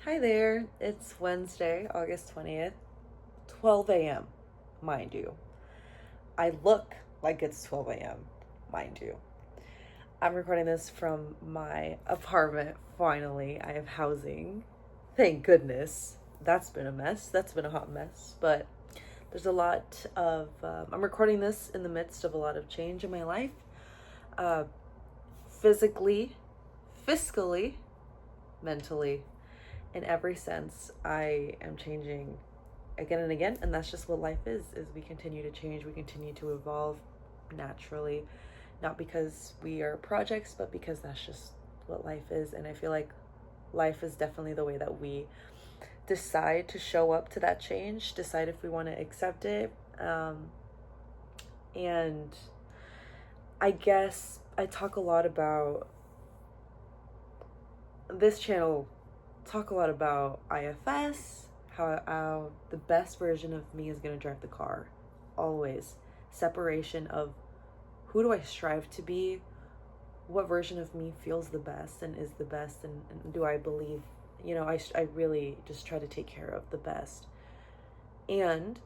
Hi there, it's Wednesday, August 20th, 12 a.m., mind you. I look like it's 12 a.m., mind you. I'm recording this from my apartment, finally. I have housing. Thank goodness. That's been a mess. That's been a hot mess. But there's a lot of. I'm recording this in the midst of a lot of change in my life. Uh, Physically, fiscally, mentally, in every sense. I am changing again and again, and that's just what life is we continue to change, we continue to evolve naturally, not because we are projects, but because that's just what life is. And I feel like life is definitely the way that we decide to show up to that change, decide if we want to accept it. And I guess I talk a lot about this channel, talk a lot about IFS, how the best version of me is going to drive the car. Always. Separation of who do I strive to be, what version of me feels the best and is the best, and do I believe, I really just try to take care of the best. And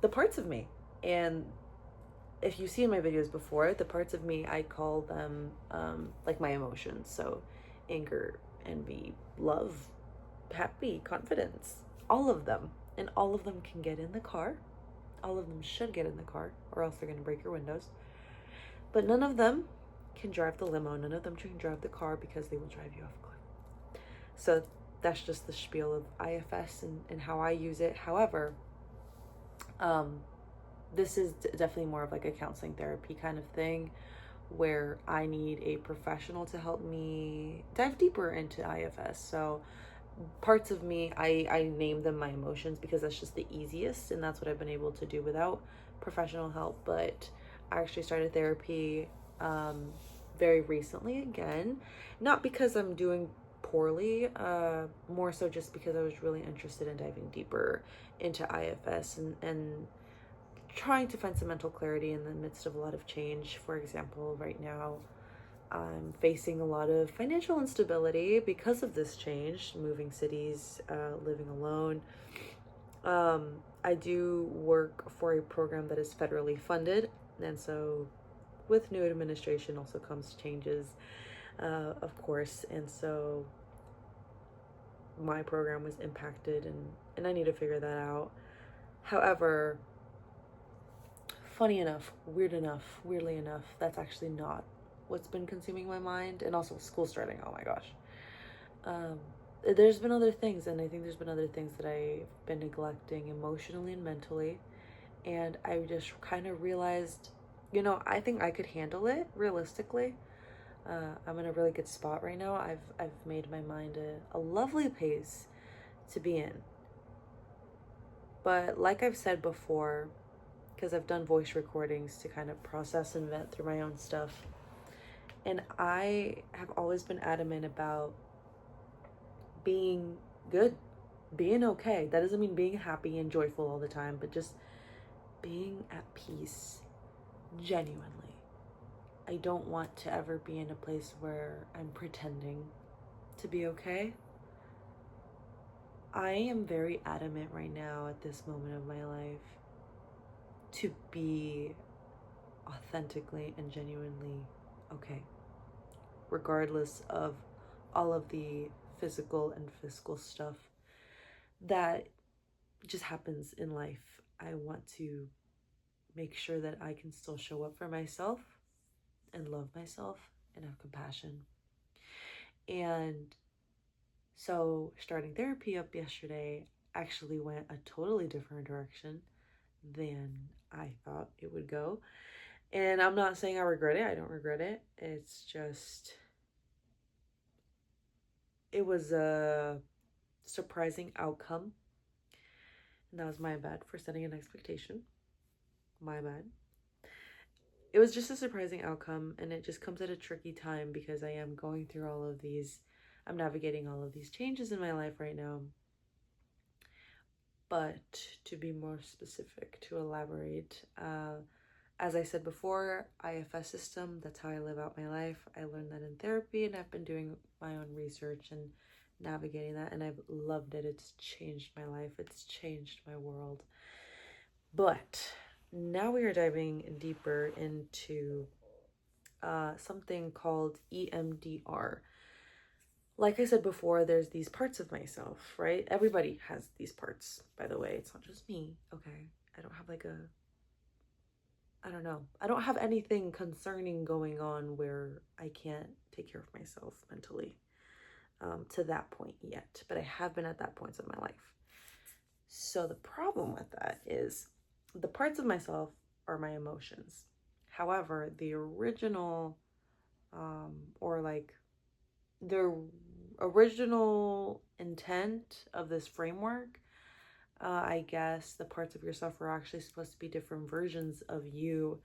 the parts of me. And if you see in my videos before, the parts of me, I call them like my emotions. So anger, envy, love, happy, confidence, all of them. And all of them can get in the car. All of them should get in the car, or else they're going to break your windows. But none of them can drive the limo. None of them can drive the car, because they will drive you off a cliff. So that's just the spiel of IFS and how I use it. However, this is definitely more of like a counseling therapy kind of thing, where I need a professional to help me dive deeper into IFS. So parts of me, I name them my emotions, because that's just the easiest, and that's what I've been able to do without professional help. But I actually started therapy very recently again, not because I'm doing poorly, more so just because I was really interested in diving deeper into IFS and trying to find some mental clarity in the midst of a lot of change. For example, right now I'm facing a lot of financial instability because of this change, moving cities, living alone. I do work for a program that is federally funded, and so with new administration also comes changes, of course. And so my program was impacted, and I need to figure that out. However, weirdly enough, that's actually not what's been consuming my mind. And also school starting, oh my gosh. There's been other things, and I think there's been other things that I've been neglecting emotionally and mentally. And I just kind of realized, I think I could handle it realistically. I'm in a really good spot right now. I've made my mind a lovely place to be in. But like I've said before, because I've done voice recordings to kind of process and vent through my own stuff, and I have always been adamant about being good, being okay. That doesn't mean being happy and joyful all the time, but just being at peace, genuinely. I don't want to ever be in a place where I'm pretending to be okay. I am very adamant right now at this moment of my life to be authentically and genuinely okay, regardless of all of the physical and fiscal stuff that just happens in life. I want to make sure that I can still show up for myself and love myself and have compassion. And so starting therapy up yesterday actually went a totally different direction than I thought it would go. And I'm not saying I regret it. I don't regret it. It's just, it was a surprising outcome. And that was my bad for setting an expectation. My bad. It was just a surprising outcome, and it just comes at a tricky time because I am going through all of these, I'm navigating all of these changes in my life right now. But to be more specific, to elaborate, as I said before, IFS system, that's how I live out my life. I learned that in therapy, and I've been doing my own research and navigating that, and I've loved it. It's changed my life. It's changed my world. But now we are diving deeper into something called EMDR. Like I said before, there's these parts of myself, right? Everybody has these parts, by the way. It's not just me, okay? I don't have like I don't know. I don't have anything concerning going on where I can't take care of myself mentally to that point yet. But I have been at that point in my life. So the problem with that is the parts of myself are my emotions. However, the original or like the original intent of this framework, I guess the parts of yourself are actually supposed to be different versions of you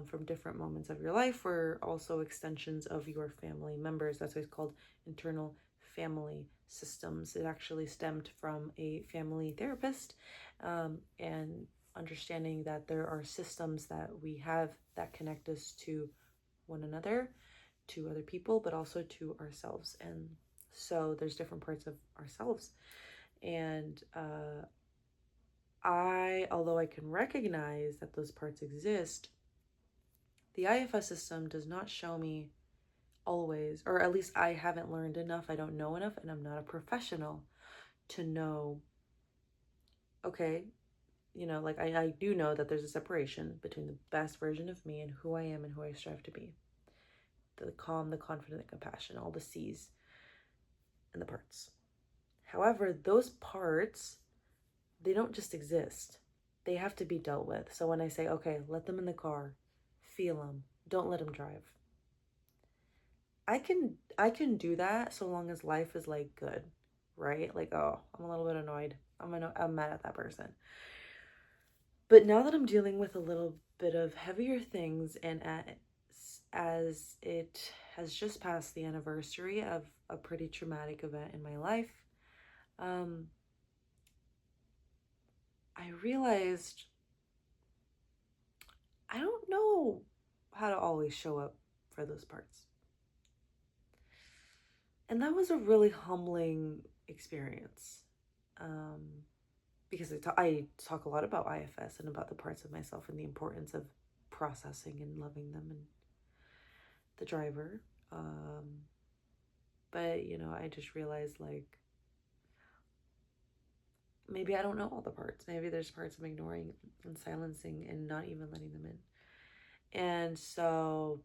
from different moments of your life, or also extensions of your family members. That's why it's called internal family systems. It actually stemmed from a family therapist, and understanding that there are systems that we have that connect us to one another, to other people, but also to ourselves. And so there's different parts of ourselves. And although I can recognize that those parts exist, the IFS system does not show me always, or at least I haven't learned enough, I don't know enough, and I'm not a professional to know, okay, like I do know that there's a separation between the best version of me and who I am and who I strive to be. The calm, the confident, the compassion, all the C's and the parts. However, those parts, they don't just exist. They have to be dealt with. So when I say, okay, let them in the car, feel them, don't let them drive. I can do that so long as life is like good, right? Like, oh, I'm a little bit annoyed. I'm mad at that person. But now that I'm dealing with a little bit of heavier things, and as it has just passed the anniversary of a pretty traumatic event in my life, I realized I don't know how to always show up for those parts. And that was a really humbling experience, because I talk a lot about IFS and about the parts of myself and the importance of processing and loving them and the driver. But, I just realized, like, maybe I don't know all the parts. Maybe there's parts I'm ignoring and silencing and not even letting them in. And so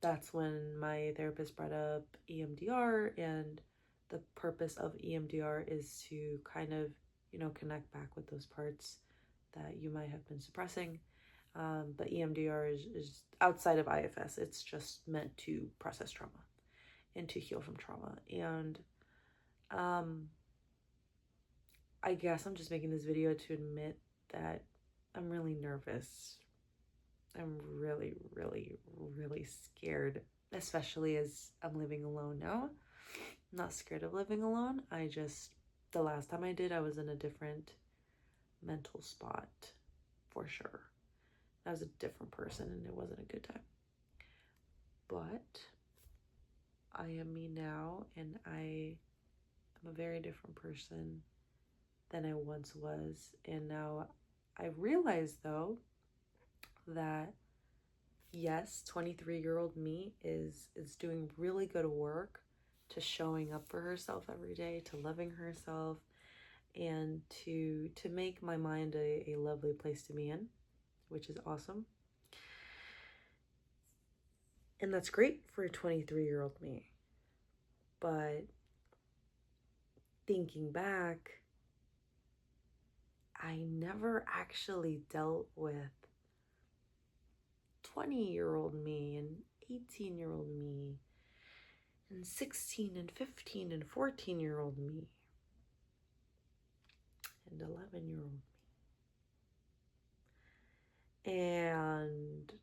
that's when my therapist brought up EMDR, and the purpose of EMDR is to kind of, connect back with those parts that you might have been suppressing. But EMDR is outside of IFS. It's just meant to process trauma and to heal from trauma. And I guess I'm just making this video to admit that I'm really nervous. I'm really, really, really scared, especially as I'm living alone now. I'm not scared of living alone. The last time I did, I was in a different mental spot, for sure. I was a different person and it wasn't a good time. But I am me now, and I am a very different person than I once was. And now I realize, though, that yes, 23-year-old me is doing really good work to showing up for herself every day, to loving herself, and to make my mind a lovely place to be in, which is awesome. And that's great for a 23-year-old me. But thinking back, I never actually dealt with 20-year-old me and 18-year-old me and 16 and 15 and 14-year-old me and 11-year-old me. And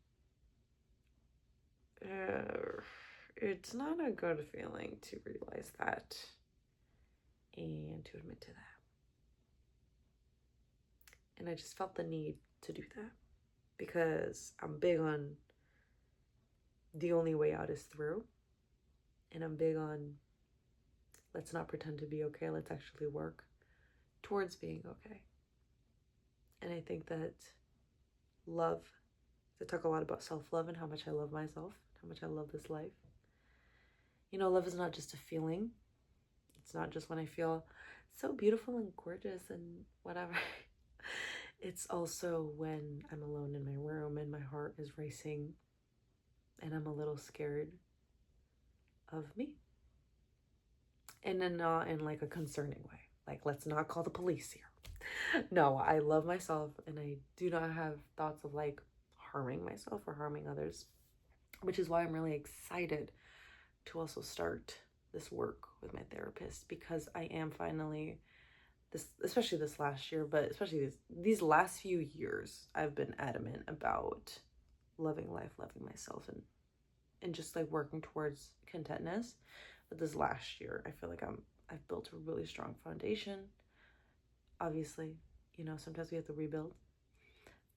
it's not a good feeling to realize that and to admit to that. And I just felt the need to do that because I'm big on the only way out is through. And I'm big on Let's not pretend to be okay. Let's actually work towards being okay. And I think that love, I talk a lot about self-love and how much I love myself, how much I love this life. You know, love is not just a feeling. It's not just when I feel so beautiful and gorgeous and whatever. It's also when I'm alone in my room and my heart is racing and I'm a little scared of me. And then not in like a concerning way. Like, let's not call the police here. No, I love myself and I do not have thoughts of like harming myself or harming others, which is why I'm really excited to also start this work with my therapist, because I am finally, especially this last year, but especially these last few years, I've been adamant about loving life, loving myself, and just like working towards contentness. But this last year, I feel like I've built a really strong foundation. Obviously, you know, sometimes we have to rebuild.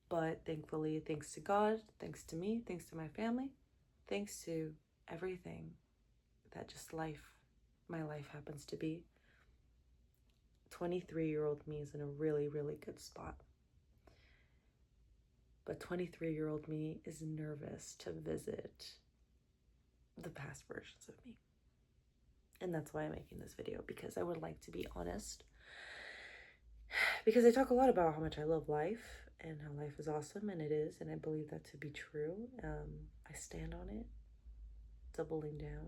But thankfully, thanks to God, thanks to me, thanks to my family, thanks to everything that just my life happens to be, 23-year-old me is in a really, really good spot. But 23-year-old me is nervous to visit the past versions of me. And that's why I'm making this video, because I would like to be honest. Because I talk a lot about how much I love life and how life is awesome, and it is, and I believe that to be true. I stand on it, doubling down.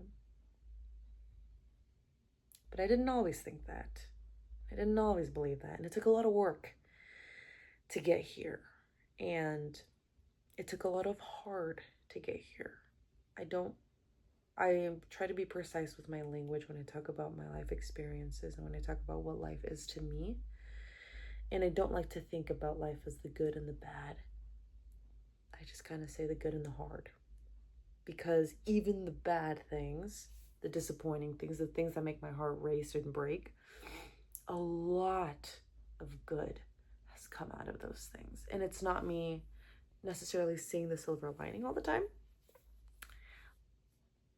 But I didn't always think that. I didn't always believe that. And it took a lot of work to get here. And it took a lot of hard to get here. I try to be precise with my language when I talk about my life experiences and when I talk about what life is to me. And I don't like to think about life as the good and the bad. I just kind of say the good and the hard. Because even the bad things, the disappointing things, the things that make my heart race and break, a lot of good has come out of those things. And it's not me necessarily seeing the silver lining all the time,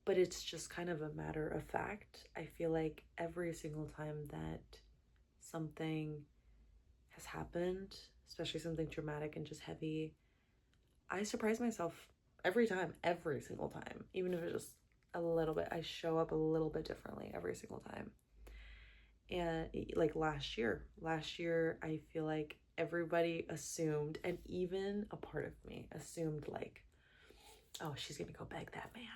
but it's just kind of a matter of fact. I feel like every single time that something has happened, especially something traumatic and just heavy, I surprise myself every single time, even if it's just a little bit. I show up a little bit differently every single time. And like last year, I feel like everybody assumed, and even a part of me assumed, like, oh, she's gonna go beg that man.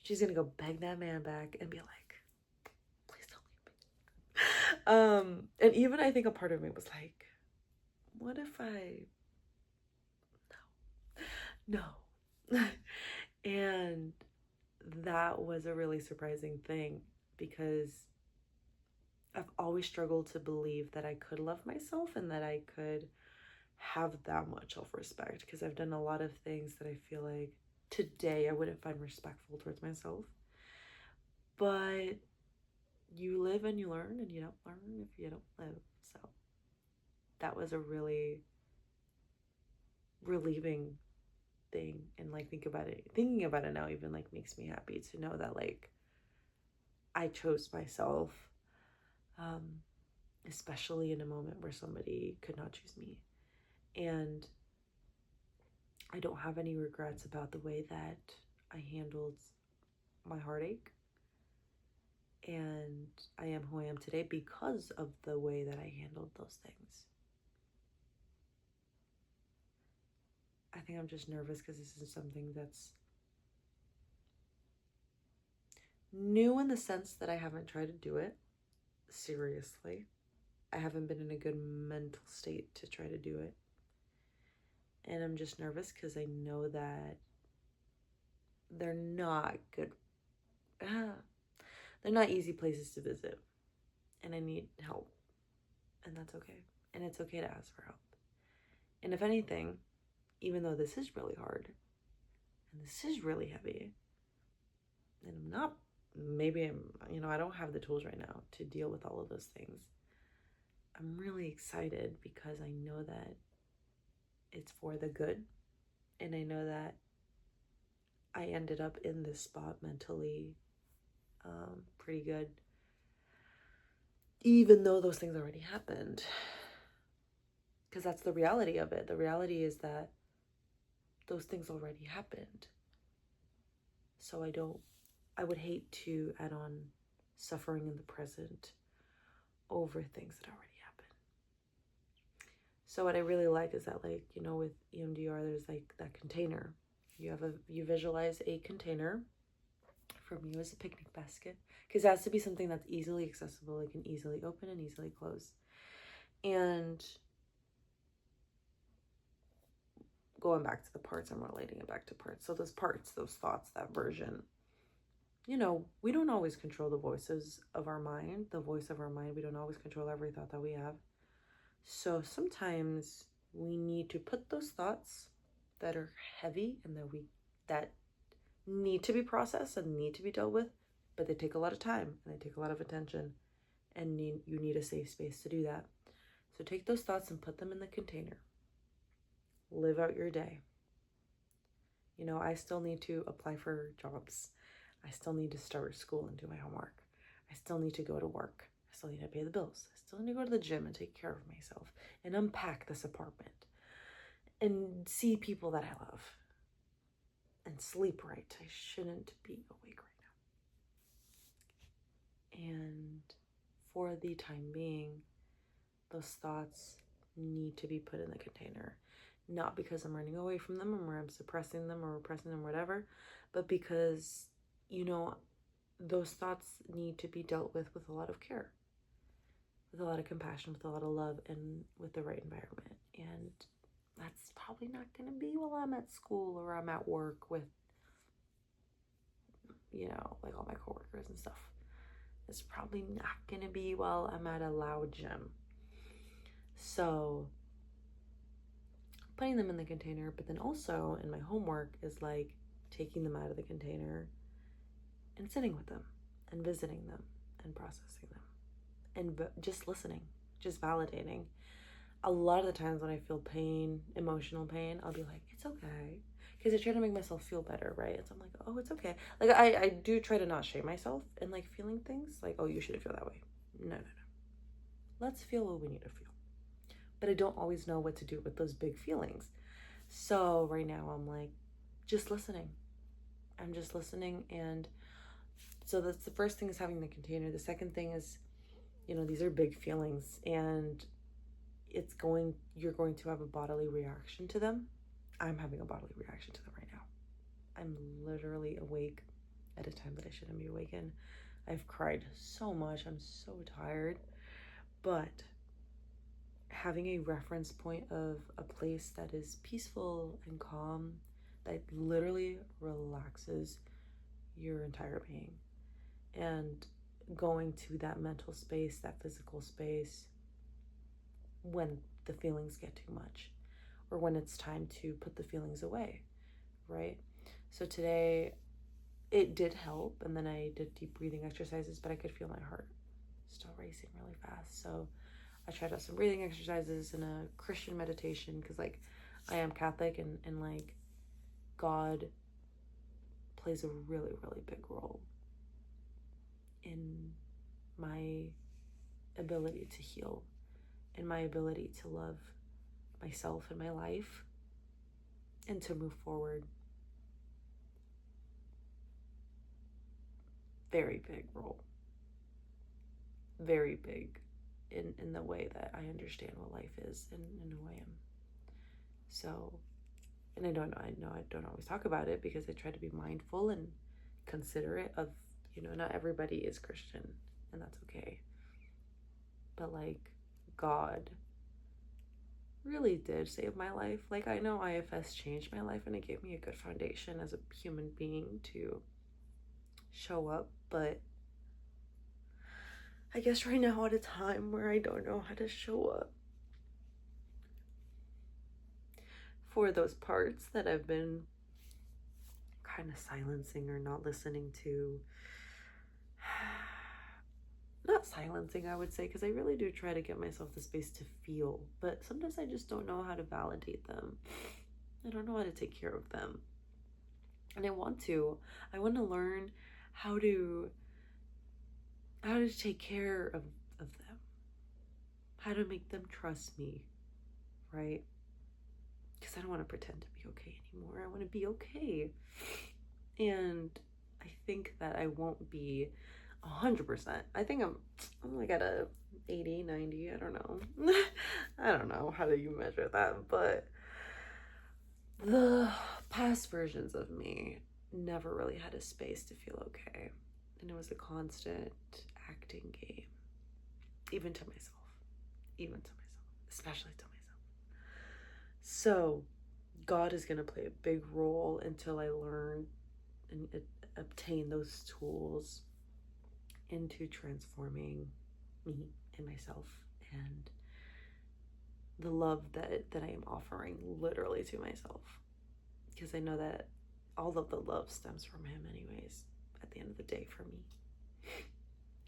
She's gonna go beg that man back and be like, please don't leave me. And even I think a part of me was like, what if no. And that was a really surprising thing, because I've always struggled to believe that I could love myself and that I could have that much self-respect, because I've done a lot of things that I feel like today I wouldn't find respectful towards myself. But you live and you learn, and you don't learn if you don't live. So that was a really relieving thing. And like thinking about it now even like makes me happy to know that like I chose myself, especially in a moment where somebody could not choose me. And I don't have any regrets about the way that I handled my heartache. And I am who I am today because of the way that I handled those things. I think I'm just nervous because this is something that's new in the sense that I haven't tried to do it seriously. I haven't been in a good mental state to try to do it. And I'm just nervous because I know that they're not good. They're not easy places to visit. And I need help. And that's okay. And it's okay to ask for help. And if anything, even though this is really hard and this is really heavy, and I don't have the tools right now to deal with all of those things, I'm really excited because I know that it's for the good. And I know that I ended up in this spot mentally pretty good even though those things already happened. Because that's the reality of it. The reality is that those things already happened. So I would hate to add on suffering in the present over things that already happened. So what I really like is that, like, you know, with EMDR, there's like that container. You visualize a container. For me, it was a picnic basket, because it has to be something that's easily accessible. It can easily open and easily close. And going back to the parts, I'm relating it back to parts. So those parts, those thoughts, that version, you know, we don't always control the voices of our mind, the voice of our mind. We don't always control every thought that we have. So sometimes we need to put those thoughts that are heavy and that need to be processed and need to be dealt with, but they take a lot of time and they take a lot of attention, and you need a safe space to do that. So take those thoughts and put them in the container. Live out your day. You know, I still need to apply for jobs. I still need to start school and do my homework. I still need to go to work. I still need to pay the bills. I still need to go to the gym and take care of myself and unpack this apartment and see people that I love and sleep right. I shouldn't be awake right now. And for the time being, those thoughts need to be put in the container. Not because I'm running away from them or I'm suppressing them or repressing them, whatever, but because, you know, those thoughts need to be dealt with a lot of care, with a lot of compassion, with a lot of love, and with the right environment. And that's probably not going to be while I'm at school or I'm at work with, you know, like all my coworkers and stuff. It's probably not going to be while I'm at a loud gym. So putting them in the container, but then also in my homework is like taking them out of the container and sitting with them and visiting them and processing them and just listening, just validating. A lot of the times when I feel pain, emotional pain, I'll be like, it's okay. Because I try to make myself feel better, right? And so I'm like, oh, it's okay. Like, I do try to not shame myself in, like, feeling things. Like, oh, you shouldn't feel that way. No. Let's feel what we need to feel. But I don't always know what to do with those big feelings. So right now I'm like, just listening. I'm just listening. And so that's the first thing, is having the container. The second thing is, you know, these are big feelings, and you're going to have a bodily reaction to them. I'm having a bodily reaction to them right now. I'm literally awake at a time that I shouldn't be awake in. I've cried so much. I'm so tired. But having a reference point of a place that is peaceful and calm, that literally relaxes your entire being, and going to that mental space, that physical space, when the feelings get too much, or when it's time to put the feelings away, right? So today it did help, and then I did deep breathing exercises, but I could feel my heart still racing really fast. So I tried out some breathing exercises and a Christian meditation, because, like, I am Catholic, and like, God plays a really, really big role in my ability to heal, in my ability to love myself and my life, and to move forward. Very big role. Very big in the way that I understand what life is, and who I am. So, and I know I don't always talk about it, because I try to be mindful and considerate of, you know, not everybody is Christian, and that's okay. But, like, God really did save my life. Like, I know IFS changed my life, and it gave me a good foundation as a human being to show up, but I guess right now, at a time where I don't know how to show up for those parts that I've been kind of silencing or not listening to. Not silencing, I would say, because I really do try to get myself the space to feel, but sometimes I just don't know how to validate them. I don't know how to take care of them. And I want to learn how to take care of them. how to make them trust me, right? Because I don't want to pretend to be okay anymore. I want to be okay. And I think that I won't be 100%. I think I'm like at a 80, 90. I don't know. I don't know how do you measure that, but the past versions of me never really had a space to feel okay. And it was a constant acting game, even to myself, especially to myself. So, God is going to play a big role until I learn and obtain those tools into transforming me and myself and the love that I am offering literally to myself. Because I know that all of the love stems from him anyways, at the end of the day for me.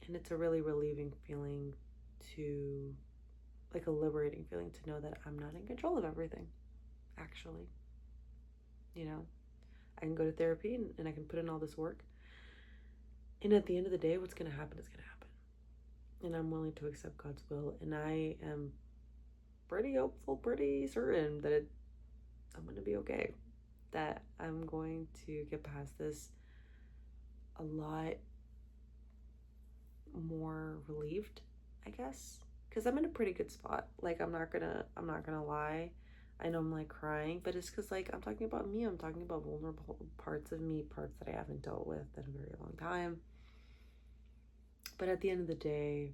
And it's a really relieving feeling to, like a liberating feeling to know that I'm not in control of everything, actually. You know, I can go to therapy and I can put in all this work. And at the end of the day, what's going to happen is going to happen. And I'm willing to accept God's will. And I am pretty hopeful, pretty certain that I'm going to be okay. That I'm going to get past this a lot more relieved, I guess. Because I'm in a pretty good spot. Like, I'm not gonna lie. I know I'm like crying, but it's because like I'm talking about me. I'm talking about vulnerable parts of me, parts that I haven't dealt with in a very long time. But at the end of the day,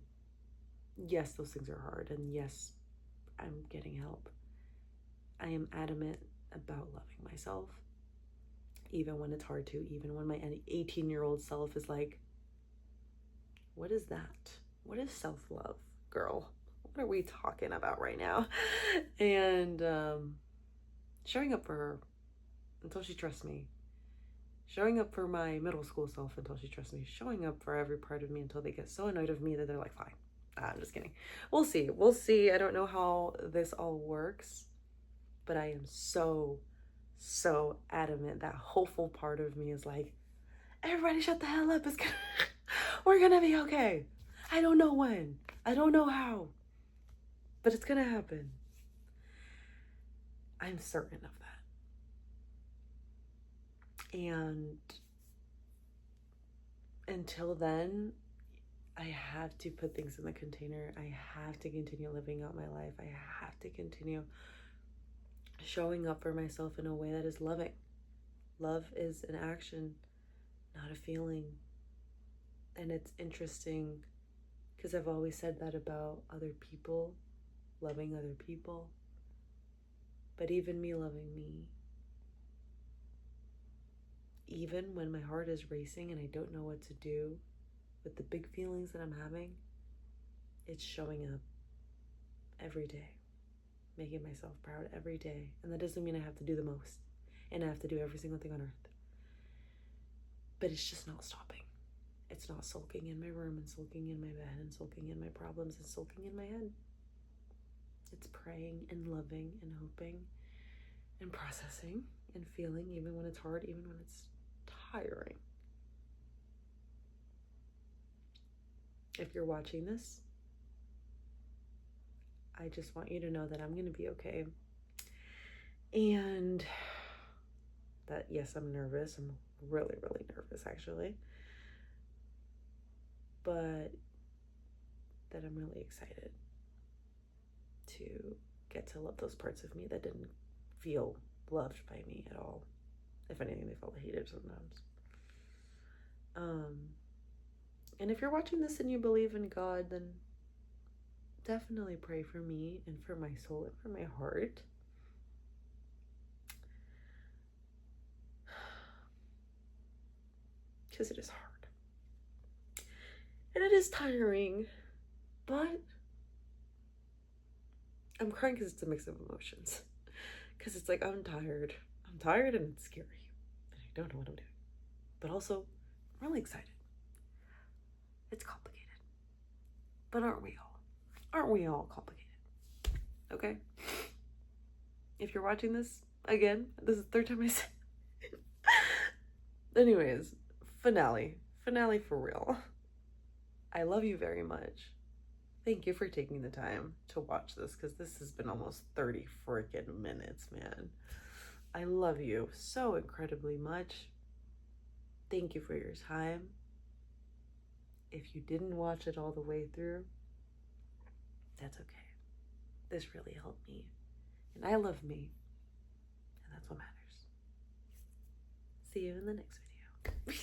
yes, those things are hard, and yes, I'm getting help. I am adamant about loving myself, even when it's hard to, even when my 18-year-old self is like, what is that? What is self-love, girl? What are we talking about right now? And showing up for her until she trusts me. Showing up for my middle school self until she trusts me. Showing up for every part of me until they get so annoyed of me that they're like, fine. I'm just kidding. We'll see. I don't know how this all works, but I am so adamant. That hopeful part of me is like, everybody shut the hell up. We're gonna be okay. I don't know when. I don't know how. But it's gonna happen. I'm certain of that. And until then, I have to put things in the container. I have to continue living out my life. I have to continue showing up for myself in a way that is loving. Love is an action, not a feeling. And it's interesting because I've always said that about other people, loving other people. But even me loving me, even when my heart is racing and I don't know what to do with the big feelings that I'm having, it's showing up every day, making myself proud every day. And that doesn't mean I have to do the most and I have to do every single thing on earth. But it's just not stopping. It's not sulking in my room and sulking in my bed and sulking in my problems and sulking in my head. It's praying and loving and hoping and processing and feeling, even when it's hard, even when it's tiring. If you're watching this, I just want you to know that I'm going to be okay. And that, yes, I'm nervous. I'm really nervous, actually. But that I'm really excited to get to love those parts of me that didn't feel loved by me at all. If anything, they felt hated sometimes. And if you're watching this and you believe in God, then definitely pray for me and for my soul and for my heart. Because it is hard. And it is tiring. But I'm crying because it's a mix of emotions. Because it's like, I'm tired. I'm tired and it's scary. And I don't know what I'm doing. But also, I'm really excited. It's complicated. But aren't we all? Aren't we all complicated? Okay? If you're watching this, again, this is the third time I said it. Anyways, finale for real. I love you very much. thank you for taking the time to watch this, because this has been almost 30 freaking minutes, man. I love you so incredibly much. Thank you for your time. If you didn't watch it all the way through, that's okay. This really helped me, and I love me, and that's what matters. See you in the next video.